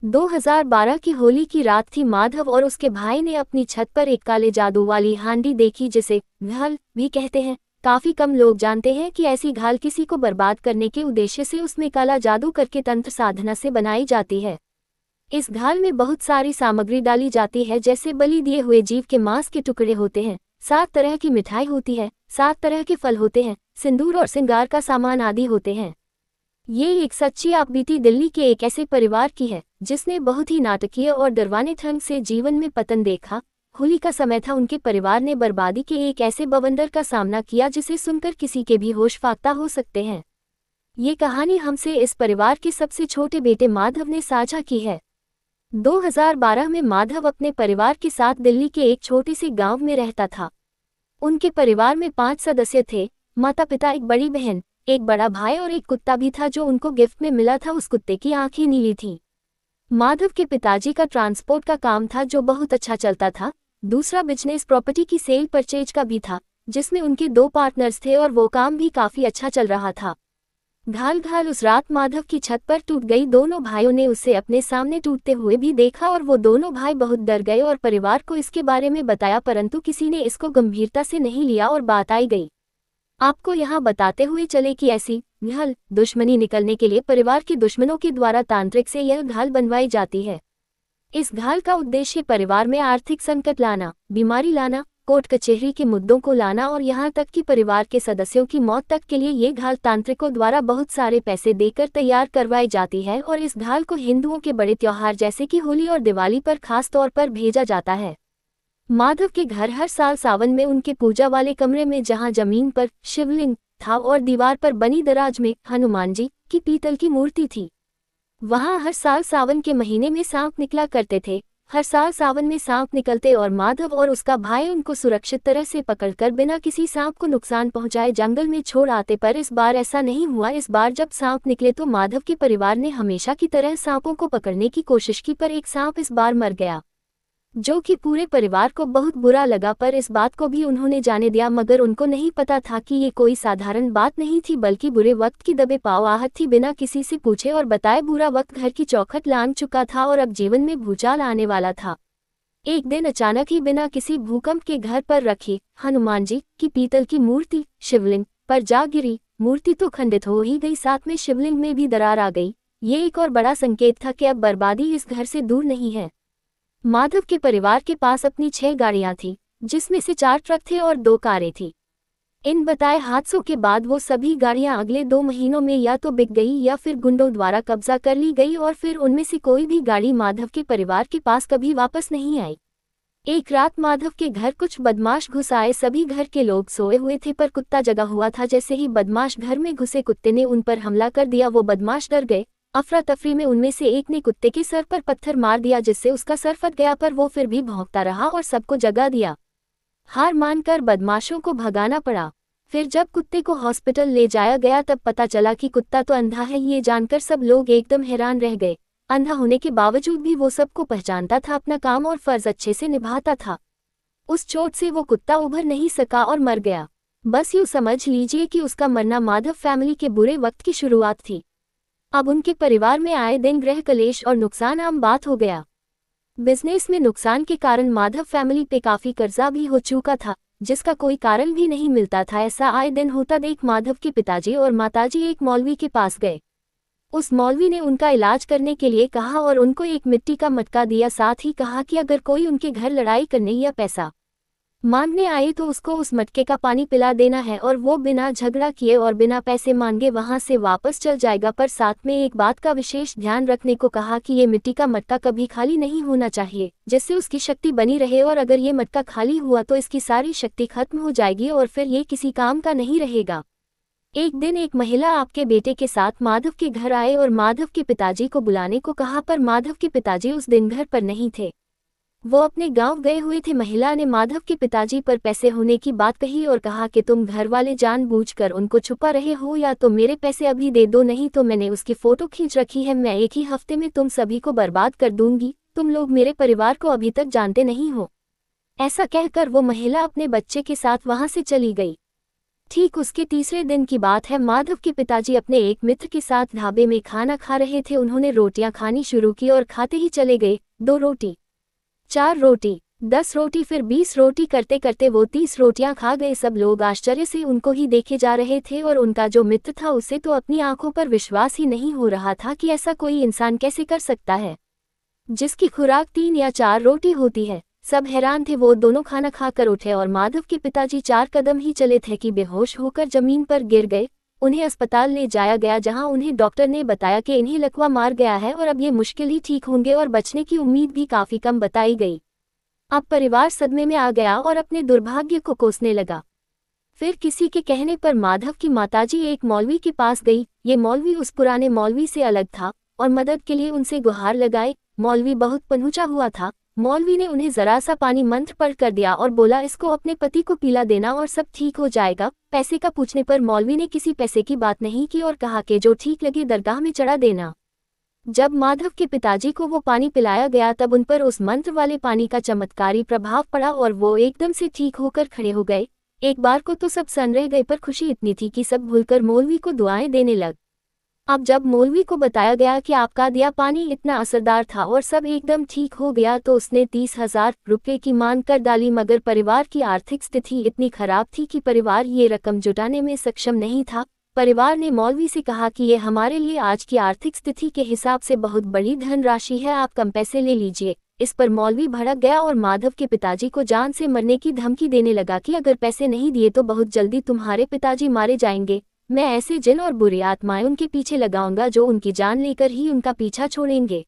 2012 की होली की रात थी। माधव और उसके भाई ने अपनी छत पर एक काले जादू वाली हांडी देखी, जिसे घाल भी कहते हैं। काफी कम लोग जानते हैं कि ऐसी घाल किसी को बर्बाद करने के उद्देश्य से उसमें काला जादू करके तंत्र साधना से बनाई जाती है। इस घाल में बहुत सारी सामग्री डाली जाती है, जैसे बलि दिए हुए जीव के मांस के टुकड़े होते हैं, 7 तरह की मिठाई होती है, 7 तरह के फल होते हैं, सिंदूर और श्रृंगार का सामान आदि होते हैं। ये एक सच्ची आपबीती दिल्ली के एक ऐसे परिवार की है जिसने बहुत ही नाटकीय और डरवाने ढंग से जीवन में पतन देखा। होली का समय था, उनके परिवार ने बर्बादी के एक ऐसे बवंडर का सामना किया जिसे सुनकर किसी के भी होश फाख्ता हो सकते हैं। ये कहानी हमसे इस परिवार के सबसे छोटे बेटे माधव ने साझा की है। 2012 में माधव अपने परिवार के साथ दिल्ली के एक छोटे से गांव में रहता था। उनके परिवार में 5 सदस्य थे, माता पिता, एक बड़ी बहन, एक बड़ा भाई और एक कुत्ता भी था जो उनको गिफ्ट में मिला था। उस कुत्ते की आंखें नीली थीं। माधव के पिताजी का ट्रांसपोर्ट का काम था जो बहुत अच्छा चलता था। दूसरा बिजनेस प्रॉपर्टी की सेल परचेज का भी था, जिसमें उनके 2 पार्टनर्स थे और वो काम भी काफी अच्छा चल रहा था। घाल उस रात माधव की छत पर टूट गई। दोनों भाइयों ने उसे अपने सामने टूटते हुए भी देखा और वो दोनों भाई बहुत डर गए और परिवार को इसके बारे में बताया, परंतु किसी ने इसको गंभीरता से नहीं लिया और बात आई गई। आपको यहाँ बताते हुए चले कि ऐसी घाल दुश्मनी निकलने के लिए परिवार के दुश्मनों के द्वारा तांत्रिक से यह घाल बनवाई जाती है। इस घाल का उद्देश्य परिवार में आर्थिक संकट लाना, बीमारी लाना, कोर्ट कचहरी के मुद्दों को लाना और यहाँ तक कि परिवार के सदस्यों की मौत तक के लिए ये घाल तांत्रिकों द्वारा बहुत सारे पैसे देकर तैयार करवाई जाती है और इस घाल को हिंदुओं के बड़े त्योहार जैसे कि होली और दिवाली पर खास तौर पर भेजा जाता है। माधव के घर हर साल सावन में उनके पूजा वाले कमरे में, जहां जमीन पर शिवलिंग था और दीवार पर बनी दराज में हनुमान जी की पीतल की मूर्ति थी, वहां हर साल सावन के महीने में सांप निकला करते थे। हर साल सावन में सांप निकलते और माधव और उसका भाई उनको सुरक्षित तरह से पकड़कर बिना किसी सांप को नुकसान पहुंचाए जंगल में छोड़ आते, पर इस बार ऐसा नहीं हुआ। इस बार जब सांप निकले तो माधव के परिवार ने हमेशा की तरह सांपों को पकड़ने की कोशिश की, पर एक सांप इस बार मर गया, जो कि पूरे परिवार को बहुत बुरा लगा। पर इस बात को भी उन्होंने जाने दिया, मगर उनको नहीं पता था कि ये कोई साधारण बात नहीं थी, बल्कि बुरे वक्त की दबे पाव आहट थी। बिना किसी से पूछे और बताए बुरा वक्त घर की चौखट लांघ चुका था और अब जीवन में भूचाल आने वाला था। एक दिन अचानक ही बिना किसी भूकंप के घर पर रखी हनुमान जी की पीतल की मूर्ति शिवलिंग पर जा गिरी। मूर्ति तो खंडित हो ही गई, साथ में शिवलिंग में भी दरार आ गई। ये एक और बड़ा संकेत था कि अब बर्बादी इस घर से दूर नहीं है। माधव के परिवार के पास अपनी 6 गाड़ियां थीं, जिसमें से 4 ट्रक थे और 2 कारें थीं। इन बताए हादसों के बाद वो सभी गाड़ियां अगले 2 महीनों में या तो बिक गई या फिर गुंडों द्वारा कब्जा कर ली गई और फिर उनमें से कोई भी गाड़ी माधव के परिवार के पास कभी वापस नहीं आई। एक रात माधव के घर कुछ बदमाश घुस आए। सभी घर के लोग सोए हुए थे, पर कुत्ता जगा हुआ था। जैसे ही बदमाश घर में घुसे, कुत्ते ने उन पर हमला कर दिया। वो बदमाश डर गए। अफरा तफरी में उनमें से एक ने कुत्ते के सर पर पत्थर मार दिया, जिससे उसका सर फट गया, पर वो फिर भी भौंकता रहा और सबको जगा दिया। हार मानकर बदमाशों को भगाना पड़ा। फिर जब कुत्ते को हॉस्पिटल ले जाया गया तब पता चला कि कुत्ता तो अंधा है। ये जानकर सब लोग एकदम हैरान रह गए। अंधा होने के बावजूद भी वो सबको पहचानता था, अपना काम और फर्ज अच्छे से निभाता था। उस चोट से वो कुत्ता उभर नहीं सका और मर गया। बस यूँ समझ लीजिए कि उसका मरना माधव फैमिली के बुरे वक्त की शुरुआत थी। अब उनके परिवार में आए दिन गृह कलेश और नुकसान आम बात हो गया। बिजनेस में नुकसान के कारण माधव फैमिली पे काफी कर्जा भी हो चुका था, जिसका कोई कारण भी नहीं मिलता था। ऐसा आए दिन होता देख माधव के पिताजी और माताजी एक मौलवी के पास गए। उस मौलवी ने उनका इलाज करने के लिए कहा और उनको एक मिट्टी का मटका दिया। साथ ही कहा कि अगर कोई उनके घर लड़ाई करने या पैसा मांगने आए तो उसको उस मटके का पानी पिला देना है और वो बिना झगड़ा किए और बिना पैसे मांगे वहां से वापस चल जाएगा। पर साथ में एक बात का विशेष ध्यान रखने को कहा कि ये मिट्टी का मटका कभी खाली नहीं होना चाहिए, जिससे उसकी शक्ति बनी रहे, और अगर ये मटका खाली हुआ तो इसकी सारी शक्ति खत्म हो जाएगी और फिर ये किसी काम का नहीं रहेगा। एक दिन एक महिला आपके बेटे के साथ माधव के घर आए और माधव के पिताजी को बुलाने को कहा, पर माधव के पिताजी उस दिन घर पर नहीं थे, वो अपने गांव गए हुए थे। महिला ने माधव के पिताजी पर पैसे होने की बात कही और कहा कि तुम घर वाले जानबूझकर उनको छुपा रहे हो, या तो मेरे पैसे अभी दे दो, नहीं तो मैंने उसकी फोटो खींच रखी है। मैं एक ही हफ्ते में तुम सभी को बर्बाद कर दूंगी। तुम लोग मेरे परिवार को अभी तक जानते नहीं हो। ऐसा कहकर वो महिला अपने बच्चे के साथ वहां से चली गई। ठीक उसके तीसरे दिन की बात है। माधव के पिताजी अपने एक मित्र के साथ ढाबे में खाना खा रहे थे। उन्होंने रोटियां खानी शुरू की और खाते ही चले गए। 2 रोटी, 4 रोटी, 10 रोटी, फिर 20 रोटी, करते करते वो 30 रोटियां खा गए। सब लोग आश्चर्य से उनको ही देखे जा रहे थे और उनका जो मित्र था उसे तो अपनी आंखों पर विश्वास ही नहीं हो रहा था कि ऐसा कोई इंसान कैसे कर सकता है जिसकी खुराक 3 या 4 रोटी होती है। सब हैरान थे। वो दोनों खाना खाकर उठे और माधव के पिताजी 4 कदम ही चले थे कि बेहोश होकर जमीन पर गिर गए। उन्हें अस्पताल ले जाया गया जहां उन्हें डॉक्टर ने बताया कि इन्हें लकवा मार गया है और अब ये मुश्किल ही ठीक होंगे और बचने की उम्मीद भी काफी कम बताई गई। अब परिवार सदमे में आ गया और अपने दुर्भाग्य को कोसने लगा। फिर किसी के कहने पर माधव की माताजी एक मौलवी के पास गई। ये मौलवी उस पुराने मौलवी से अलग था और मदद के लिए उनसे गुहार लगाई। मौलवी बहुत पहुंचा हुआ था। मौलवी ने उन्हें जरा सा पानी मंत्र पढ़ कर दिया और बोला, इसको अपने पति को पिला देना और सब ठीक हो जाएगा। पैसे का पूछने पर मौलवी ने किसी पैसे की बात नहीं की और कहा कि जो ठीक लगे दरगाह में चढ़ा देना। जब माधव के पिताजी को वो पानी पिलाया गया तब उन पर उस मंत्र वाले पानी का चमत्कारी प्रभाव पड़ा और वो एकदम से ठीक होकर खड़े हो गए। एक बार को तो सब सन रह गए, पर खुशी इतनी थी कि सब भूलकर मौलवी को दुआएं देने लग। अब जब मौलवी को बताया गया कि आपका दिया पानी इतना असरदार था और सब एकदम ठीक हो गया तो उसने 30,000 रुपये की मांग कर डाली। मगर परिवार की आर्थिक स्थिति इतनी खराब थी कि परिवार ये रकम जुटाने में सक्षम नहीं था। परिवार ने मौलवी से कहा कि ये हमारे लिए आज की आर्थिक स्थिति के हिसाब से बहुत बड़ी धनराशि है, आप कम पैसे ले लीजिए। इस पर मौलवी भड़क गया और माधव के पिताजी को जान से मरने की धमकी देने लगा कि अगर पैसे नहीं दिए तो बहुत जल्दी तुम्हारे पिताजी मारे जाएंगे। मैं ऐसे जिन और बुरी आत्माएं उनके पीछे लगाऊंगा जो उनकी जान लेकर ही उनका पीछा छोड़ेंगे।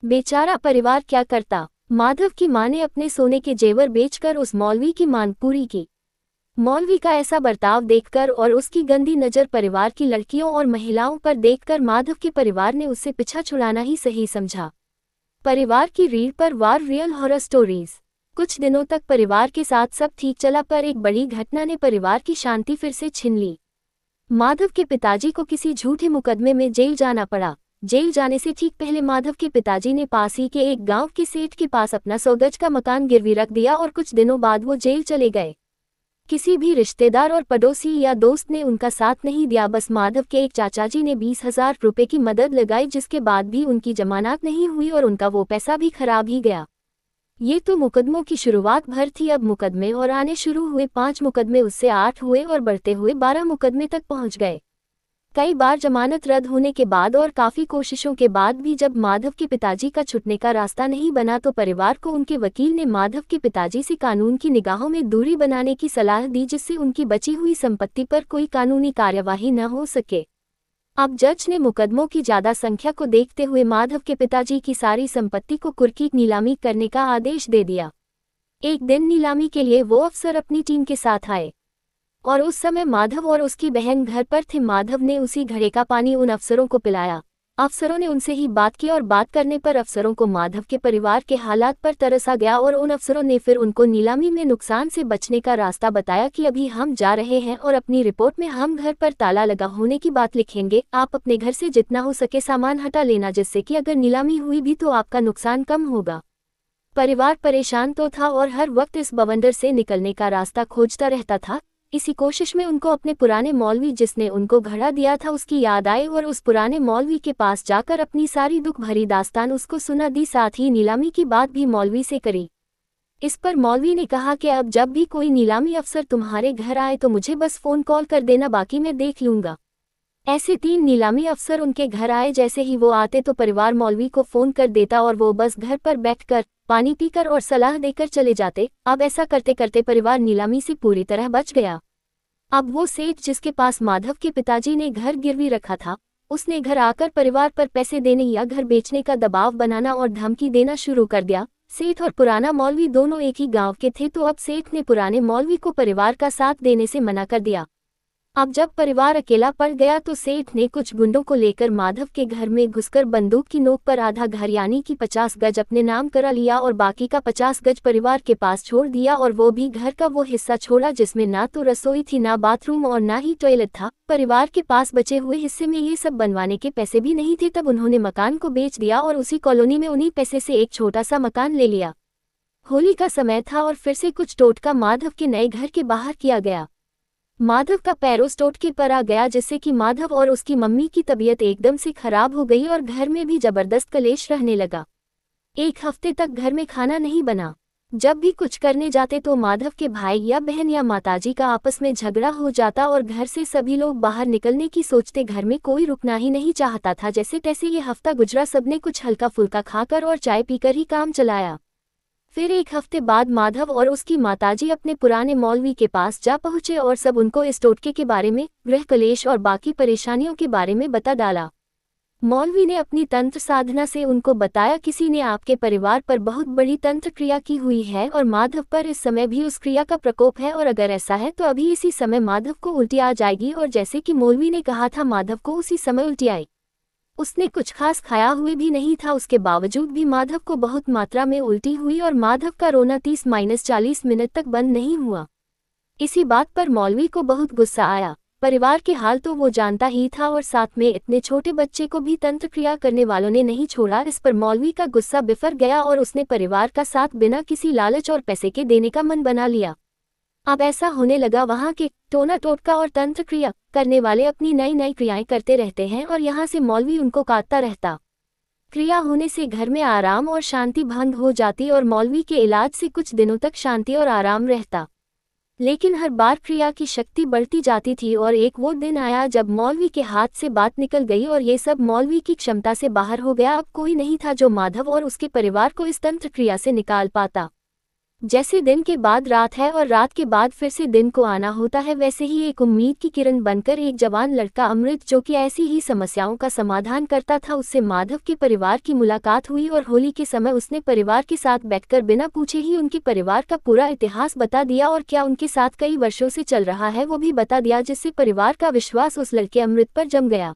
बेचारा परिवार क्या करता। माधव की मां ने अपने सोने के जेवर बेचकर उस मौलवी की मांग पूरी की। मौलवी का ऐसा बर्ताव देखकर और उसकी गंदी नज़र परिवार की लड़कियों और महिलाओं पर देखकर माधव के परिवार ने उससे पीछा छुड़ाना ही सही समझा। परिवार की रीढ़ पर वार, रियल हॉरर स्टोरीज। कुछ दिनों तक परिवार के साथ सब ठीक चला, पर एक बड़ी घटना ने परिवार की शांति फिर से छीन ली। माधव के पिताजी को किसी झूठे मुकदमे में जेल जाना पड़ा। जेल जाने से ठीक पहले माधव के पिताजी ने पास ही के एक गांव के सेठ के पास अपना 100 गज का मकान गिरवी रख दिया और कुछ दिनों बाद वो जेल चले गए। किसी भी रिश्तेदार और पड़ोसी या दोस्त ने उनका साथ नहीं दिया। बस माधव के एक चाचाजी ने 20,000 रुपये की मदद लगाई, जिसके बाद भी उनकी जमानत नहीं हुई और उनका वो पैसा भी खराब ही गया। ये तो मुकदमों की शुरुआत भर थी। अब मुकदमे और आने शुरू हुए। 5 मुकदमे, उससे 8 हुए और बढ़ते हुए 12 मुकदमे तक पहुंच गए। कई बार जमानत रद्द होने के बाद और काफ़ी कोशिशों के बाद भी जब माधव के पिताजी का छुटने का रास्ता नहीं बना तो परिवार को उनके वकील ने माधव के पिताजी से कानून की निगाहों में दूरी बनाने की सलाह दी, जिससे उनकी बची हुई संपत्ति पर कोई कानूनी कार्यवाही न हो सके। अब जज ने मुकदमों की ज्यादा संख्या को देखते हुए माधव के पिताजी की सारी संपत्ति को कुर्की नीलामी करने का आदेश दे दिया। एक दिन नीलामी के लिए वो अफसर अपनी टीम के साथ आए और उस समय माधव और उसकी बहन घर पर थे। माधव ने उसी घड़े का पानी उन अफसरों को पिलाया। अफसरों ने उनसे ही बात की और बात करने पर अफसरों को माधव के परिवार के हालात पर तरस आ गया और उन अफसरों ने फिर उनको नीलामी में नुकसान से बचने का रास्ता बताया कि अभी हम जा रहे हैं और अपनी रिपोर्ट में हम घर पर ताला लगा होने की बात लिखेंगे। आप अपने घर से जितना हो सके सामान हटा लेना, जिससे कि अगर नीलामी हुई भी तो आपका नुकसान कम होगा। परिवार परेशान तो था और हर वक्त इस बवंडर से निकलने का रास्ता खोजता रहता था। इसी कोशिश में उनको अपने पुराने मौलवी जिसने उनको घड़ा दिया था उसकी याद आई और उस पुराने मौलवी के पास जाकर अपनी सारी दुख भरी दास्तान उसको सुना दी। साथ ही नीलामी की बात भी मौलवी से करी। इस पर मौलवी ने कहा कि अब जब भी कोई नीलामी अफसर तुम्हारे घर आए तो मुझे बस फ़ोन कॉल कर देना, बाकी मैं देख लूँगा। ऐसे 3 नीलामी अफसर उनके घर आए। जैसे ही वो आते तो परिवार मौलवी को फ़ोन कर देता और वो बस घर पर बैठकर पानी पीकर और सलाह देकर चले जाते। अब ऐसा करते करते परिवार नीलामी से पूरी तरह बच गया। अब वो सेठ जिसके पास माधव के पिताजी ने घर गिरवी रखा था, उसने घर आकर परिवार पर पैसे देने या घर बेचने का दबाव बनाना और धमकी देना शुरू कर दिया। सेठ और पुराना मौलवी दोनों एक ही गांव के थे, तो अब सेठ ने पुराने मौलवी को परिवार का साथ देने से मना कर दिया। अब जब परिवार अकेला पड़ गया तो सेठ ने कुछ गुंडों को लेकर माधव के घर में घुसकर बंदूक की नोक पर आधा घर यानी कि 50 गज अपने नाम करा लिया और बाकी का 50 गज परिवार के पास छोड़ दिया। और वो भी घर का वो हिस्सा छोड़ा जिसमें ना तो रसोई थी, ना बाथरूम और ना ही टॉयलेट था। परिवार के पास बचे हुए हिस्से में ये सब बनवाने के पैसे भी नहीं थे। तब उन्होंने मकान को बेच दिया और उसी कॉलोनी में उन्हीं पैसे से एक छोटा सा मकान ले लिया। होली का समय था और फिर से कुछ टोटका माधव के नए घर के बाहर किया गया। माधव का पैर उस टोटके पर आ गया जिससे कि माधव और उसकी मम्मी की तबीयत एकदम से खराब हो गई और घर में भी जबरदस्त कलेश रहने लगा। एक हफ्ते तक घर में खाना नहीं बना। जब भी कुछ करने जाते तो माधव के भाई या बहन या माताजी का आपस में झगड़ा हो जाता और घर से सभी लोग बाहर निकलने की सोचते। घर में कोई रुकना ही नहीं चाहता था। जैसे तैसे ये हफ्ता गुजरा, सबने कुछ हल्का फुल्का खाकर और चाय पीकर ही काम चलाया। फिर एक हफ्ते बाद माधव और उसकी माताजी अपने पुराने मौलवी के पास जा पहुंचे और सब उनको इस टोटके के बारे में, गृह कलेश और बाकी परेशानियों के बारे में बता डाला। मौलवी ने अपनी तंत्र साधना से उनको बताया, किसी ने आपके परिवार पर बहुत बड़ी तंत्र क्रिया की हुई है और माधव पर इस समय भी उस क्रिया का प्रकोप है, और अगर ऐसा है तो अभी इसी समय माधव को उल्टी आ जाएगी। और जैसे कि मौलवी ने कहा था, माधव को उसी समय उल्टी आई। उसने कुछ खास खाया हुए भी नहीं था, उसके बावजूद भी माधव को बहुत मात्रा में उल्टी हुई और माधव का रोना 30-40 मिनट तक बंद नहीं हुआ। इसी बात पर मौलवी को बहुत गुस्सा आया। परिवार के हाल तो वो जानता ही था और साथ में इतने छोटे बच्चे को भी तंत्र क्रिया करने वालों ने नहीं छोड़ा। इस पर मौलवी का गुस्सा बिफर गया और उसने परिवार का साथ बिना किसी लालच और पैसे के देने का मन बना लिया। अब ऐसा होने लगा, वहाँ के टोना टोटका और तंत्र क्रिया करने वाले अपनी नई नई क्रियाएं करते रहते हैं और यहाँ से मौलवी उनको काटता रहता। क्रिया होने से घर में आराम और शांति भंग हो जाती और मौलवी के इलाज से कुछ दिनों तक शांति और आराम रहता। लेकिन हर बार क्रिया की शक्ति बढ़ती जाती थी और एक वो दिन आया जब मौलवी के हाथ से बात निकल गई और ये सब मौलवी की क्षमता से बाहर हो गया। अब कोई नहीं था जो माधव और उसके परिवार को इस तंत्र क्रिया से निकाल पाता। जैसे दिन के बाद रात है और रात के बाद फिर से दिन को आना होता है, वैसे ही एक उम्मीद की किरण बनकर एक जवान लड़का अमृत, जो कि ऐसी ही समस्याओं का समाधान करता था, उससे माधव के परिवार की मुलाकात हुई और होली के समय उसने परिवार के साथ बैठकर बिना पूछे ही उनके परिवार का पूरा इतिहास बता दिया और क्या उनके साथ कई वर्षों से चल रहा है वो भी बता दिया, जिससे परिवार का विश्वास उस लड़के अमृत पर जम गया।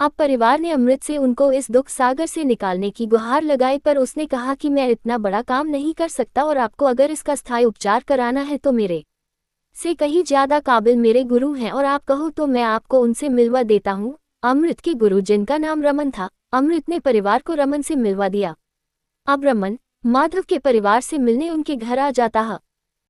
अब परिवार ने अमृत से उनको इस दुख सागर से निकालने की गुहार लगाई, पर उसने कहा कि मैं इतना बड़ा काम नहीं कर सकता और आपको अगर इसका स्थायी उपचार कराना है तो मेरे से कहीं ज्यादा काबिल मेरे गुरु हैं और आप कहो तो मैं आपको उनसे मिलवा देता हूँ। अमृत के गुरु, जिनका नाम रमन था, अमृत ने परिवार को रमन से मिलवा दिया। अब रमन माधव के परिवार से मिलने उनके घर आ जाता है।